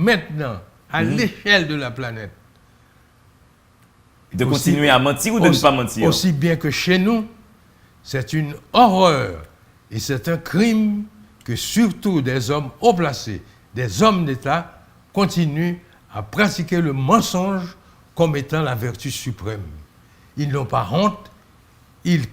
maintenant, à l'échelle de la planète. De continuer à mentir ou de ne pas mentir? Aussi bien que chez nous, c'est une horreur et c'est un crime que surtout des hommes haut placés, des hommes d'État, continuent à pratiquer le mensonge comme étant la vertu suprême. Ils n'ont pas honte, ils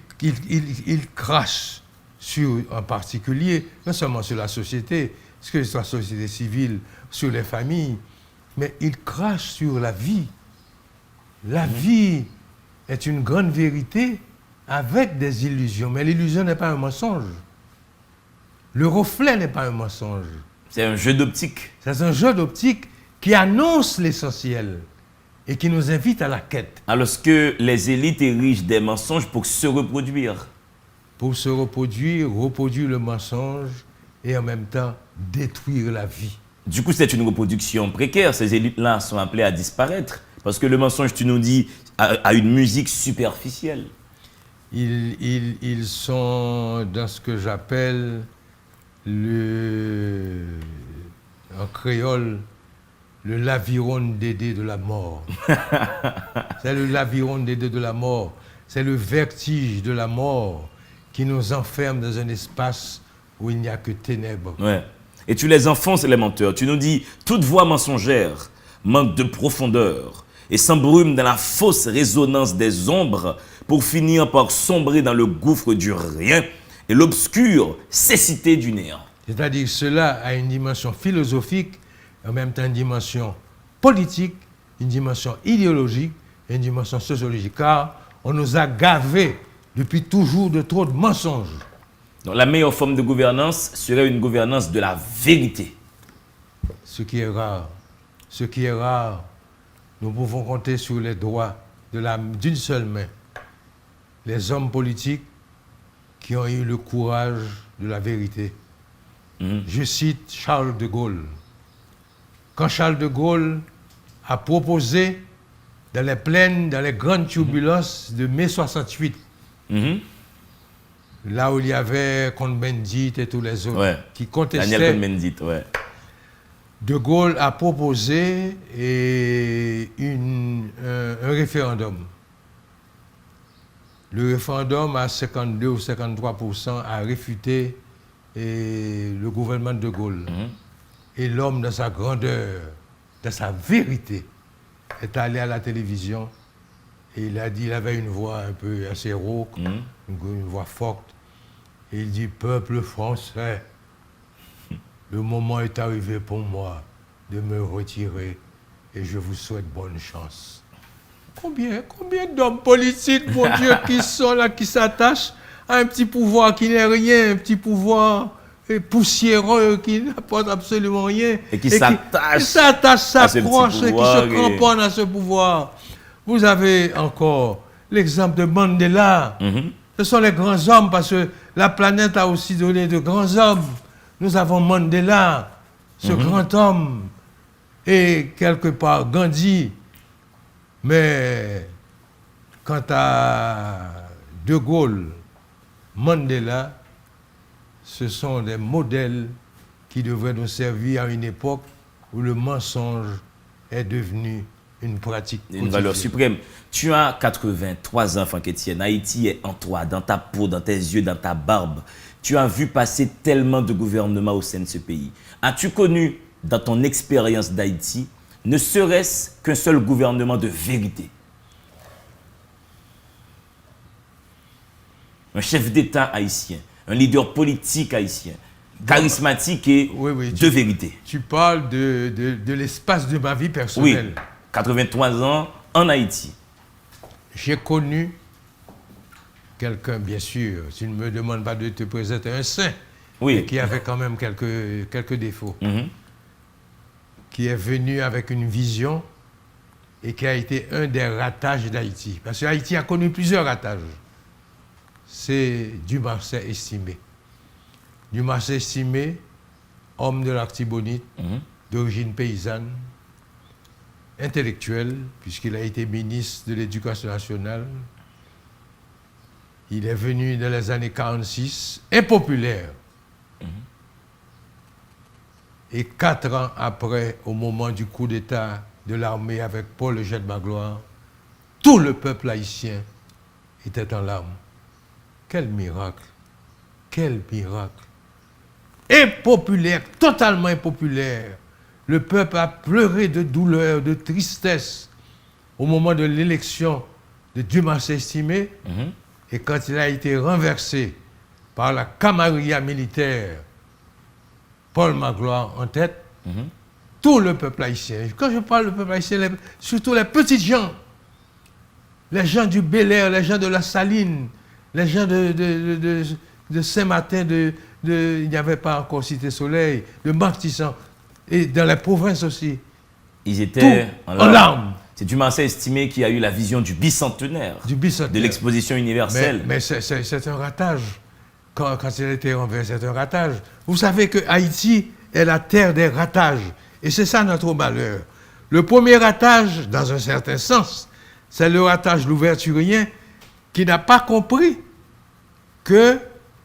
crachent sur en particulier, non seulement sur la société, que ce soit la société civile, sur les familles, mais ils crachent sur la vie. La vie est une grande vérité avec des illusions, mais l'illusion n'est pas un mensonge. Le reflet n'est pas un mensonge. C'est un jeu d'optique. C'est un jeu d'optique qui annonce l'essentiel et qui nous invite à la quête. Alors que les élites érigent des mensonges pour se reproduire. Pour se reproduire le mensonge et en même temps détruire la vie. Du coup, c'est une reproduction précaire. Ces élites-là sont appelées à disparaître. Parce que le mensonge, tu nous dis, a une musique superficielle. Ils sont dans ce que j'appelle en créole, le l'aviron d'Édé de la mort. C'est le l'aviron d'Édé de la mort. C'est le vertige de la mort qui nous enferme dans un espace où il n'y a que ténèbres. Ouais. Et tu les enfonces, les menteurs. Tu nous dis, toute voix mensongère manque de profondeur et s'embrume dans la fausse résonance des ombres pour finir par sombrer dans le gouffre du rien et l'obscure cécité du néant. C'est-à-dire que cela a une dimension philosophique, en même temps une dimension politique, une dimension idéologique et une dimension sociologique. Car on nous a gavés depuis toujours de trop de mensonges. Donc la meilleure forme de gouvernance serait une gouvernance de la vérité. Ce qui est rare. Ce qui est rare. Nous pouvons compter sur les doigts d'une seule main les hommes politiques qui ont eu le courage de la vérité. Je cite Charles de Gaulle. Quand Charles de Gaulle a proposé dans les plaines, dans les grandes turbulences de mai 68, là où il y avait Cohn-Bendit et tous les autres qui contestaient, Daniel Cohn-Bendit, De Gaulle a proposé un référendum. Le référendum à 52 ou 53% a réfuté le gouvernement de Gaulle. Et l'homme, dans sa grandeur, dans sa vérité, est allé à la télévision et il a dit, il avait une voix un peu assez rauque, une voix forte. Et il dit, peuple français, le moment est arrivé pour moi de me retirer et je vous souhaite bonne chance. Combien d'hommes politiques, mon Dieu, qui sont là, qui s'attachent à un petit pouvoir qui n'est rien, un petit pouvoir poussiéreux qui n'apporte absolument rien. Et qui s'attachent, s'accrochent et qui se cramponnent à ce pouvoir. Vous avez encore l'exemple de Mandela. Ce sont les grands hommes parce que la planète a aussi donné de grands hommes. Nous avons Mandela, ce grand homme, et quelque part Gandhi. Mais quant à De Gaulle, Mandela, ce sont des modèles qui devraient nous servir à une époque où le mensonge est devenu une pratique quotidienne. Une valeur suprême. Tu as 83 ans, Franck Etienne. Haïti est en toi, dans ta peau, dans tes yeux, dans ta barbe. Tu as vu passer tellement de gouvernements au sein de ce pays. As-tu connu, dans ton expérience d'Haïti, ne serait-ce qu'un seul gouvernement de vérité? Un chef d'État haïtien, un leader politique haïtien, charismatique et de vérité. Tu parles de l'espace de ma vie personnelle. Oui, 83 ans en Haïti. J'ai connu quelqu'un, bien sûr, tu ne me demandes pas de te présenter un saint, mais qui avait quand même quelques défauts, qui est venu avec une vision et qui a été un des ratages d'Haïti. Parce que Haïti a connu plusieurs ratages. C'est Dumarsais Estimé. Dumarsais Estimé, homme de l'Artibonite, d'origine paysanne, intellectuel, puisqu'il a été ministre de l'Éducation nationale. Il est venu dans les années 46, impopulaire. Et 4 ans après, au moment du coup d'État de l'armée avec Paul Eugène Magloire, tout le peuple haïtien était en larmes. Quel miracle! Quel miracle! Impopulaire, totalement impopulaire. Le peuple a pleuré de douleur, de tristesse au moment de l'élection de Dumas Estimé. Et quand il a été renversé par la camarilla militaire, Paul Magloire en tête, tout le peuple haïtien, quand je parle du peuple haïtien, surtout les petits gens, les gens du Bel-Air, les gens de la Saline, les gens de Saint-Martin, il n'y avait pas encore Cité-Soleil, de Martissan, et dans les provinces aussi. Ils étaient en larmes. C'est Dumas Estimé qui a eu la vision du bicentenaire, de l'exposition universelle. Mais c'est un ratage. Quand il a été renversé, c'est un ratage. Vous savez que Haïti est la terre des ratages. Et c'est ça notre malheur. Le premier ratage, dans un certain sens, c'est le ratage louverturien qui n'a pas compris que,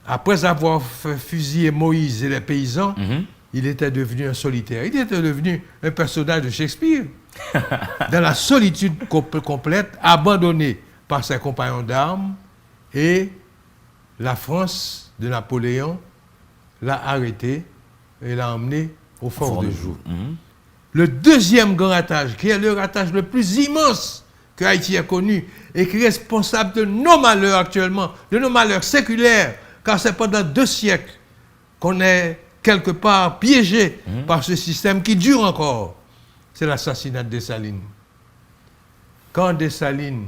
après avoir fusillé Moïse et les paysans, il était devenu un solitaire. Il était devenu un personnage de Shakespeare. Dans la solitude complète, abandonné par ses compagnons d'armes, et la France de Napoléon l'a arrêté et l'a emmené au Fort de Joux. Le deuxième grand ratage, qui est le ratage le plus immense que Haïti a connu et qui est responsable de nos malheurs actuellement, de nos malheurs séculaires, car c'est pendant 2 siècles qu'on est quelque part piégé par ce système qui dure encore. C'est l'assassinat de Dessalines. Quand Dessalines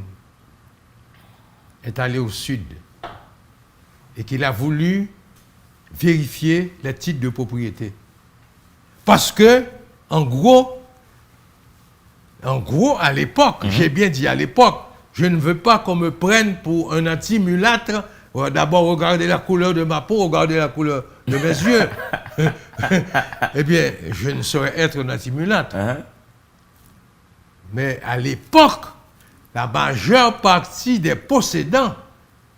est allé au sud et qu'il a voulu vérifier les titres de propriété, parce que, en gros, à l'époque, j'ai bien dit à l'époque, je ne veux pas qu'on me prenne pour un anti-mulâtre. D'abord, regardez la couleur de ma peau, regardez la couleur de mes yeux. Eh bien, je ne saurais être un anti-mulâtre. Mais à l'époque, la majeure partie des possédants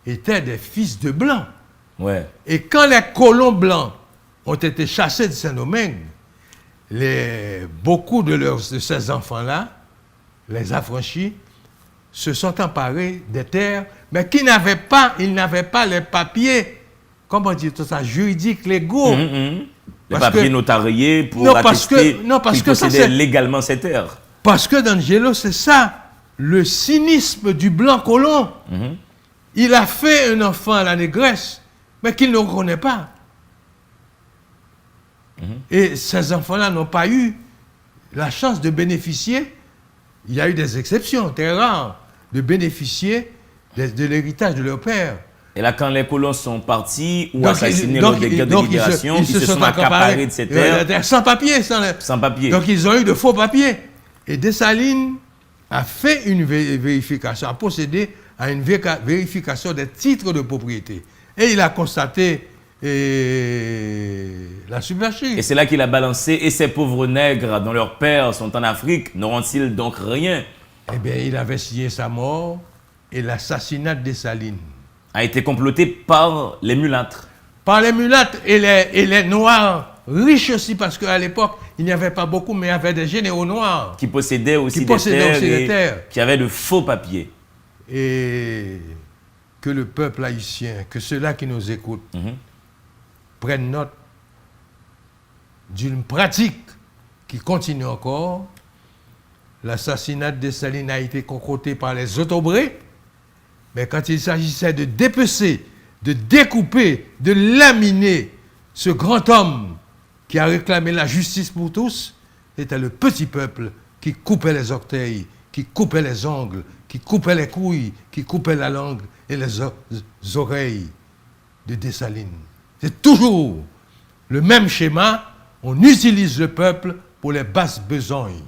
étaient des fils de blancs. Ouais. Et quand les colons blancs ont été chassés de Saint-Domingue, beaucoup de ces enfants-là, les affranchis, se sont emparés des terres, mais ils n'avaient pas les papiers, comment dire tout ça, juridiques, légaux. Les papiers notariés pour attester qu'ils possédaient légalement ces terres. Parce que, D'Angelo, c'est ça, le cynisme du blanc colon. Il a fait un enfant à la négresse, mais qu'il ne reconnaît pas. Et ces enfants-là n'ont pas eu la chance de bénéficier, il y a eu des exceptions très rares, de bénéficier de l'héritage de leur père. Et là, quand les colons sont partis ou assassinés lors des guerres de libération, ils se sont accaparés de ces terres. Sans papier. Sans papier. Donc, ils ont eu de faux papiers. Et Dessalines a fait une vérification, a procédé à une vérification des titres de propriété. Et il a constaté la supercherie. Et c'est là qu'il a balancé, et ces pauvres nègres dont leurs pères sont en Afrique, n'auront-ils donc rien? Eh bien, il avait signé sa mort, et l'assassinat de Dessalines a été comploté par les mulâtres. Par les mulâtres et les noirs, riches aussi, parce qu'à l'époque, il n'y avait pas beaucoup, mais il y avait des généraux noirs. Qui possédaient aussi des terres, qui avaient de faux papiers. Et que le peuple haïtien, que ceux-là qui nous écoutent, prennent note d'une pratique qui continue encore. L'assassinat de Dessalines a été concocté par les autobrés, mais quand il s'agissait de dépecer, de découper, de laminer ce grand homme qui a réclamé la justice pour tous, c'était le petit peuple qui coupait les orteils, qui coupait les ongles, qui coupait les couilles, qui coupait la langue et les oreilles de Dessalines. C'est toujours le même schéma, on utilise le peuple pour les basses besognes.